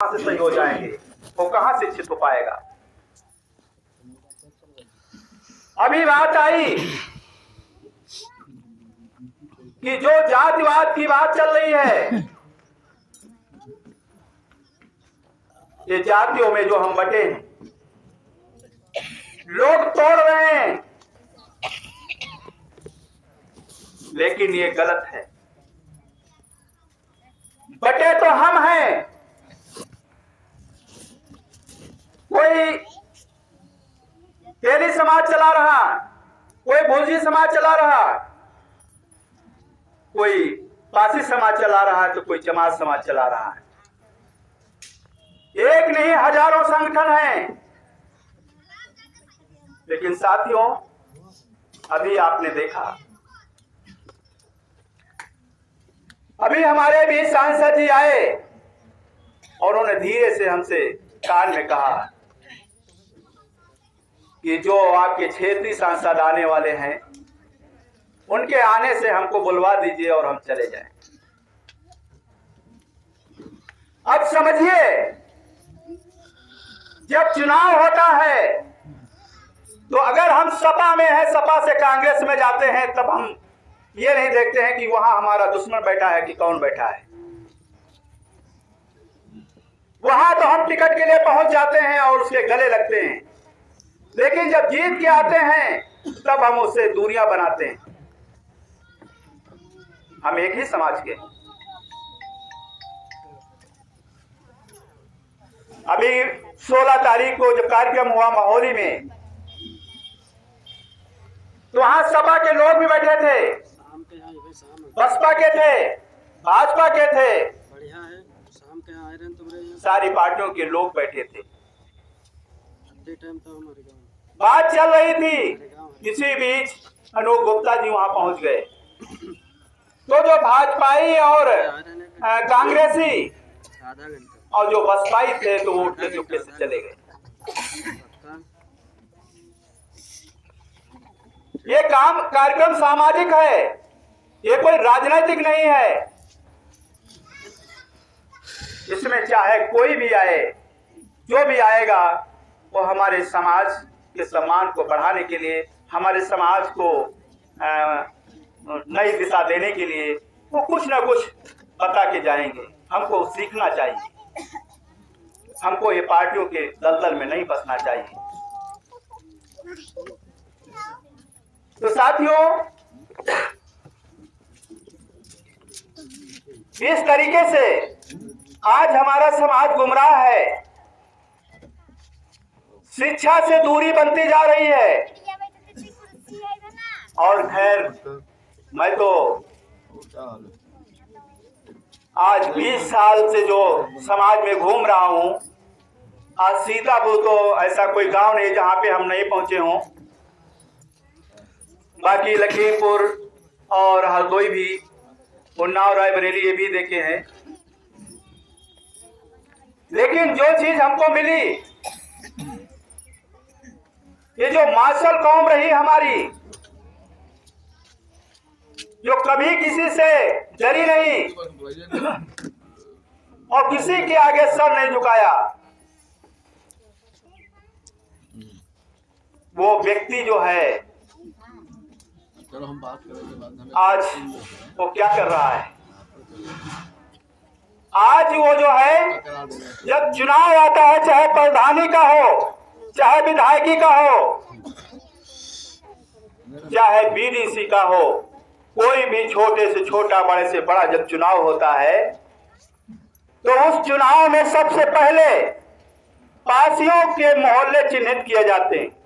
कहां से सही हो जाएंगे, वो कहां शिक्षित हो पाएगा। अभी बात आई कि जो जातिवाद की बात चल रही है, ये जातियों में जो हम बटे हैं, लोग तोड़ रहे हैं, लेकिन ये गलत है। बटे तो हम हैं। कोई तेली समाज चला रहा, कोई भोजी समाज चला रहा, कोई पासी समाज चला रहा है, तो कोई जमात समाज चला रहा है। एक नहीं हजारों संगठन हैं। लेकिन साथियों, अभी आपने देखा, अभी हमारे बीच सांसद जी आए और उन्होंने धीरे से हमसे कान में कहा कि जो आपके क्षेत्रीय सांसद आने वाले हैं, उनके आने से हमको बुलवा दीजिए और हम चले जाएं। अब समझिए, जब चुनाव होता है तो अगर हम सपा में हैं, सपा से कांग्रेस में जाते हैं, तब हम ये नहीं देखते हैं कि वहां हमारा दुश्मन बैठा है कि कौन बैठा है। वहां तो हम टिकट के लिए पहुंच जाते हैं और उसके गले लगते हैं, लेकिन जब जीत के आते हैं तब हम उससे दूरियां बनाते हैं। हम एक ही समाज के। अभी 16 तारीख को जो कार्यक्रम हुआ माहौली में, तो वहां सपा के लोग भी बैठे थे, बसपा के थे, भाजपा के थे, सारी पार्टियों के लोग बैठे थे। बात चल रही थी, इसी बीच अनूप गुप्ता जी वहां पहुंच गए। तो जो भाजपाई और कांग्रेसी और जो बसपाई थे, तो वो उठते चुपके से चले गए। ये कार्यक्रम सामाजिक है, ये कोई राजनीतिक नहीं है। इसमें चाहे कोई भी आए, जो भी आएगा, वो हमारे समाज के सम्मान को बढ़ाने के लिए, हमारे समाज को नई दिशा देने के लिए वो कुछ ना कुछ बता के जाएंगे। हमको सीखना चाहिए, हमको ये पार्टियों के दलदल में नहीं फंसना चाहिए। तो साथियों, इस तरीके से आज हमारा समाज गुमराह है, शिक्षा से दूरी बनती जा रही है। और खैर, मैं तो आज 20 साल से जो समाज में घूम रहा हूं, आज सीतापुर तो ऐसा कोई गांव नहीं जहां पे हम नहीं पहुंचे हों। बाकी लखीमपुर और हरदोई भी, उन्नाव, रायबरेली ये भी देखे हैं। लेकिन जो चीज हमको मिली, ये जो मार्शल कौम रही हमारी, जो कभी किसी से डरी नहीं और किसी के आगे सर नहीं झुकाया, वो व्यक्ति जो है, आज वो क्या कर रहा है? आज वो जो है, जब चुनाव आता है, चाहे प्रधानी का हो, चाहे विधायकी का हो, चाहे बीडीसी का हो, कोई भी छोटे से छोटा, बड़े से बड़ा जब चुनाव होता है, तो उस चुनाव में सबसे पहले पासियों के मोहल्ले चिन्हित किए जाते हैं।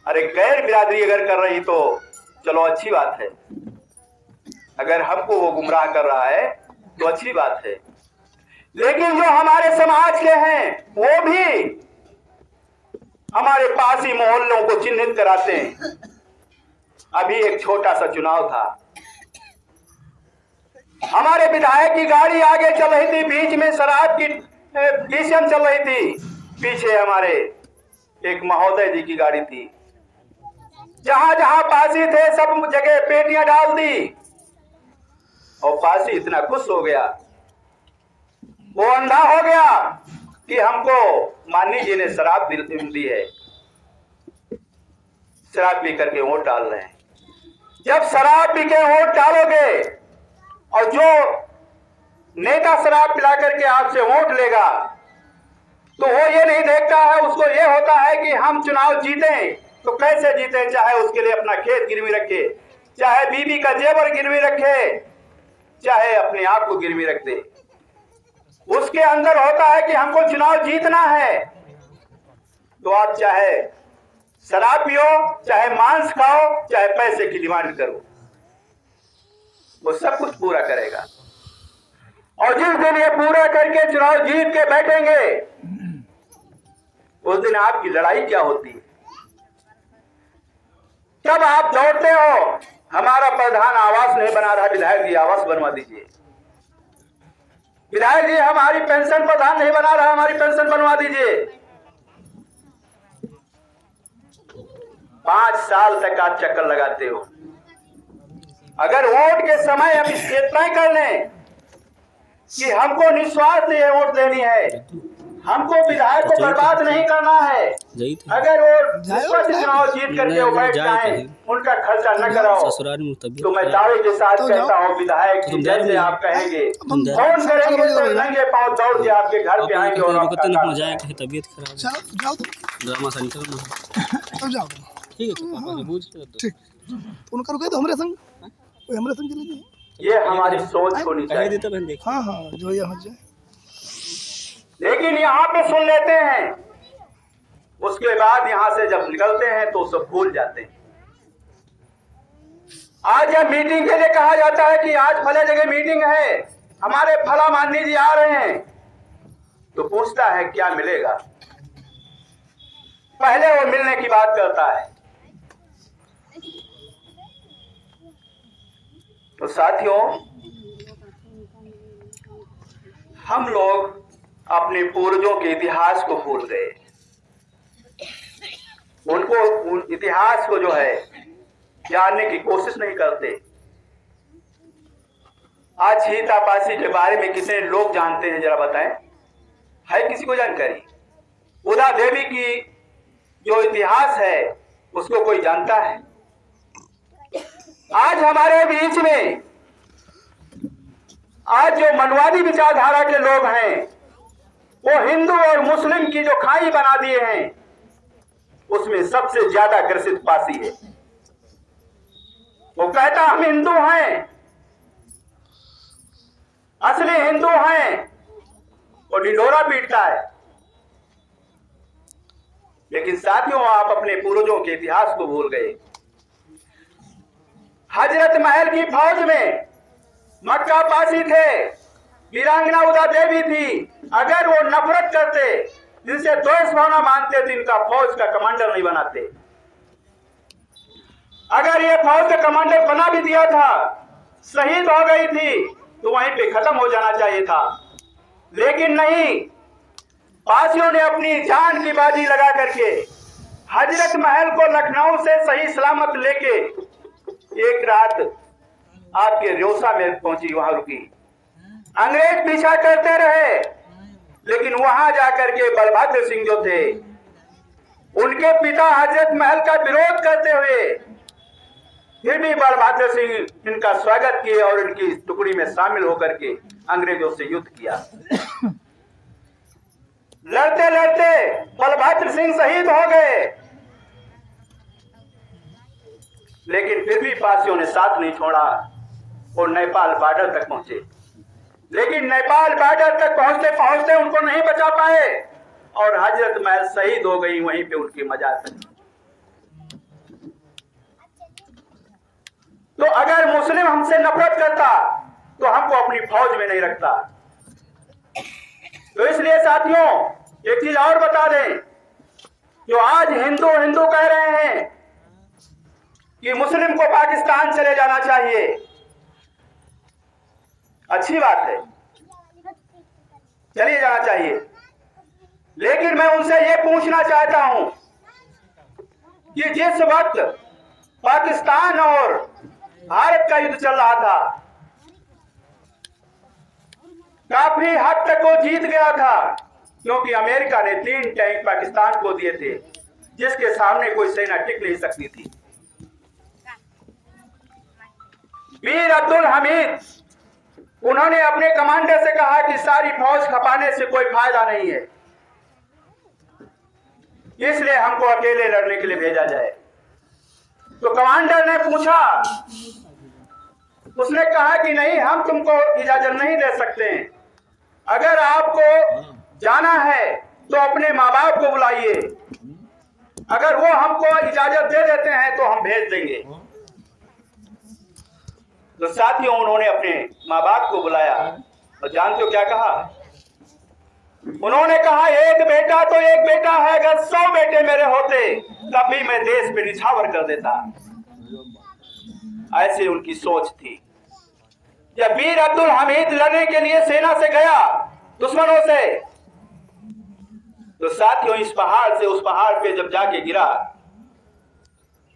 अरे गैर बिरादरी अगर कर रही तो चलो अच्छी बात है, अगर हमको वो गुमराह कर रहा है तो अच्छी बात है। लेकिन जो हमारे समाज के हैं, वो भी हमारे पासी मोहल्लों को चिन्हित कराते हैं। अभी एक छोटा सा चुनाव था, हमारे विधायक की गाड़ी आगे चल रही थी, बीच में शराब की पीसीएम चल रही थी, पीछे हमारे एक महोदय जी की गाड़ी थी। जहां जहां पासी थे, सब जगह पेटियां डाल दी और पासी इतना खुश हो गया वो अंधा हो गया कि हमको मानी जी ने शराब दी है, शराब पी करके वोट डाल रहे हैं। जब शराब पी के वोट डालोगे और जो नेता शराब पिला करके आपसे वोट लेगा तो वो ये नहीं देखता है, उसको ये होता है कि हम चुनाव जीतें तो कैसे जीते, चाहे उसके लिए अपना खेत गिरवी रखे, चाहे बीवी का जेवर गिरवी रखे, चाहे अपने आप को गिरवी रख दे। उसके अंदर होता है कि हमको चुनाव जीतना है। तो आप चाहे शराब पियो, चाहे मांस खाओ, चाहे पैसे की डिमांड करो, वो सब कुछ पूरा करेगा। और जिस दिन ये पूरा करके चुनाव जीत के बैठेंगे उस दिन आपकी लड़ाई क्या होती है। तब आप दौड़ते हो, हमारा प्रधान आवास नहीं बना रहा, विधायक जी आवास बनवा दीजिए, विधायक जी हमारी पेंशन प्रधान नहीं बना रहा, हमारी पेंशन बनवा दीजिए। 5 साल तक आप चक्कर लगाते हो। अगर वोट के समय हम इतना ही कर लें कि हमको निस्वार्थ ये वोट देनी है, हमको विधायक को बर्बाद नहीं करना है, अगर वो चुनाव जीत करके वो बैठ जाए, उनका खर्चा न कराओ, तो मैं दावे के साथ कहता हूँ विधायक जी जैसे आप कहेंगे फोन करेंगे तो नंगे पांव दौड़ के आपके घर पे आएंगे और तबीयत खराब ये हमारी सोच होनी चाहिए। हाँ हाँ जो यहाँ जाए, लेकिन यहाँ पे सुन लेते हैं, उसके बाद यहाँ से जब निकलते हैं तो सब भूल जाते हैं। आज जब मीटिंग के लिए कहा जाता है कि आज फला जगह मीटिंग है, हमारे फला माननी जी आ रहे हैं, तो पूछता है क्या मिलेगा, पहले वो मिलने की बात करता है। तो साथियों, हम लोग अपने पूर्वजों के इतिहास को भूल गए, उनको इतिहास को जो है जानने की कोशिश नहीं करते। आज सीतापासी के बारे में कितने लोग जानते हैं, जरा बताएं, है किसी को जानकारी? उदा देवी की जो इतिहास है उसको कोई जानता है? आज हमारे बीच में आज जो मनवादी विचारधारा के लोग हैं वो हिंदू और मुस्लिम की जो खाई बना दिए हैं, उसमें सबसे ज्यादा ग्रसित पासी है। वो कहता हम हिंदू हैं, असली हिंदू हैं, वो ढिंढोरा पीटता है। लेकिन साथियों, आप अपने पूर्वजों के इतिहास को भूल गए। हजरत महल की फौज में मक्का पासी थे, वीरांगना उदा देवी थी। अगर वो नफरत करते, जिनसे द्वेष भावना मानते, तो इनका फौज का कमांडर नहीं बनाते। अगर ये फौज का कमांडर बना भी दिया था, शहीद हो गई थी, तो वहीं पे खत्म हो जाना चाहिए था। लेकिन नहीं, पासियों ने अपनी जान की बाजी लगा करके हजरत महल को लखनऊ से सही सलामत लेके एक रात आपके रियोसा में पहुंची, वहां रुकी। अंग्रेज पीछा करते रहे, लेकिन वहां जाकर के बलभद्र सिंह जो थे, उनके पिता हजरत महल का विरोध करते हुए फिर भी बलभद्र सिंह इनका स्वागत किए और इनकी टुकड़ी में शामिल होकर के अंग्रेजों से युद्ध किया। लड़ते लड़ते बलभद्र सिंह शहीद हो गए, लेकिन फिर भी पासियों ने साथ नहीं छोड़ा और नेपाल बॉर्डर तक पहुंचे। लेकिन नेपाल बॉर्डर तक पहुंचते पहुंचते उनको नहीं बचा पाए और हजरत महल शहीद हो गई वहीं पे उनकी मजार पर। तो अगर मुस्लिम हमसे नफरत करता तो हमको अपनी फौज में नहीं रखता। तो इसलिए साथियों, एक चीज और बता दें, जो आज हिंदू हिंदू कह रहे हैं कि मुस्लिम को पाकिस्तान चले जाना चाहिए, अच्छी बात है, चलिए जाना चाहिए। लेकिन मैं उनसे ये पूछना चाहता हूं कि जिस वक्त पाकिस्तान और भारत का युद्ध चल रहा था, काफी हद तक वो जीत गया था, क्योंकि अमेरिका ने 3 टैंक पाकिस्तान को दिए थे, जिसके सामने कोई सेना टिक नहीं सकती थी। वीर अब्दुल हमीद, उन्होंने अपने कमांडर से कहा कि सारी फौज खपाने से कोई फायदा नहीं है, इसलिए हमको अकेले लड़ने के लिए भेजा जाए। तो कमांडर ने पूछा, उसने कहा कि नहीं, हम तुमको इजाजत नहीं दे सकते हैं। अगर आपको जाना है तो अपने माँ बाप को बुलाइए, अगर वो हमको इजाजत दे देते हैं तो हम भेज देंगे। तो साथियों, उन्होंने अपने माँ बाप को बुलाया और जानते हो क्या कहा? उन्होंने कहा, एक बेटा तो एक बेटा है, अगर 100 बेटे मेरे होते तब भी मैं देश पे निछावर कर देता। ऐसी उनकी सोच थी। जब वीर अब्दुल हमीद लड़ने के लिए सेना से गया दुश्मनों से, तो साथियों इस पहाड़ से उस पहाड़ पे जब जाके गिरा,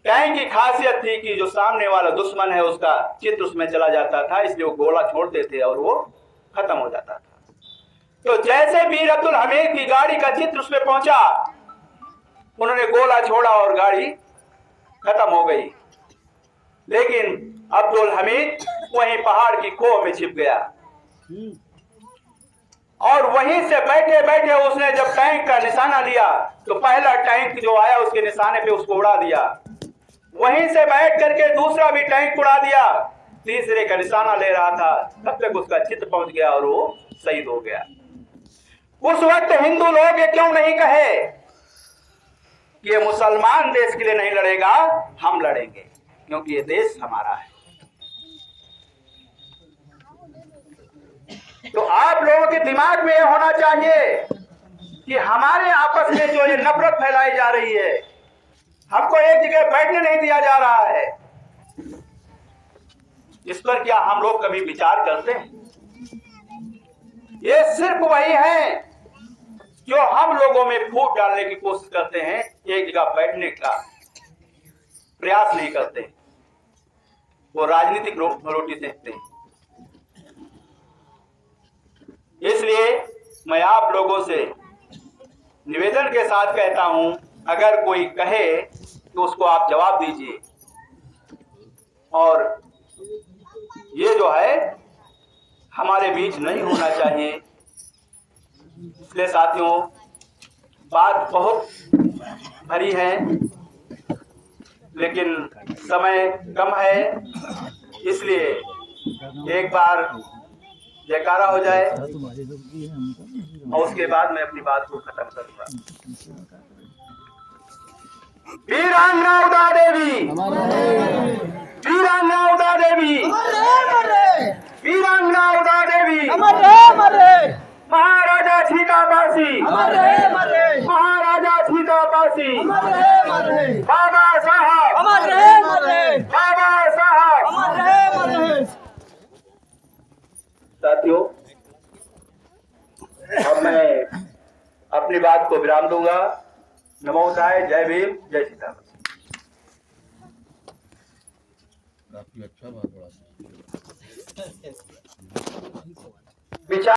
टैंक की खासियत थी कि जो सामने वाला दुश्मन है उसका चित्र उसमें चला जाता था, इसलिए वो गोला छोड़ते थे और वो खत्म हो जाता था। तो जैसे वीर अब्दुल हमीद की गाड़ी का चित्र उसमें पहुंचा, उन्होंने गोला छोड़ा और गाड़ी खत्म हो गई। लेकिन अब्दुल हमीद वहीं पहाड़ की खोह में छिप गया और वहीं से बैठे बैठे उसने जब टैंक का निशाना लिया तो पहला टैंक जो आया उसके निशाने पे उसको उड़ा दिया। वहीं से बैठ करके दूसरा भी टैंक उड़ा दिया, तीसरे का निशाना ले रहा था, तब तक उसका चित्र पहुंच गया और वो शहीद हो गया। उस वक्त हिंदू लोग ये क्यों नहीं कहे कि ये मुसलमान देश के लिए नहीं लड़ेगा, हम लड़ेंगे, क्योंकि ये देश हमारा है। तो आप लोगों के दिमाग में यह होना चाहिए कि हमारे आपस में जो ये नफरत फैलाई जा रही है, हमको एक जगह बैठने नहीं दिया जा रहा है, इस पर क्या हम लोग कभी विचार करते हैं? ये सिर्फ वही है जो हम लोगों में फूट डालने की कोशिश करते हैं, एक जगह बैठने का प्रयास नहीं करते, वो राजनीतिक रोटी सेकते हैं। इसलिए मैं आप लोगों से निवेदन के साथ कहता हूं, अगर कोई कहे तो उसको आप जवाब दीजिए। और ये जो है हमारे बीच नहीं होना चाहिए। इसलिए साथियों, बात बहुत भरी है लेकिन समय कम है, इसलिए एक बार जयकारा हो जाए और उसके बाद मैं अपनी बात को खत्म करूंगा। वीरांगना उदा देवी, वीरांगना उदा देवी, वीरांगना उदा देवी, महाराजा छीताबासी, महाराजा छीताबासी, बाबा साहब, बाबा साहब। साथियों, अब मैं अपनी बात को विराम दूंगा। नमोदाय, जय भीम, जय सीताराम। काफी अच्छा, बहुत बड़ा विचार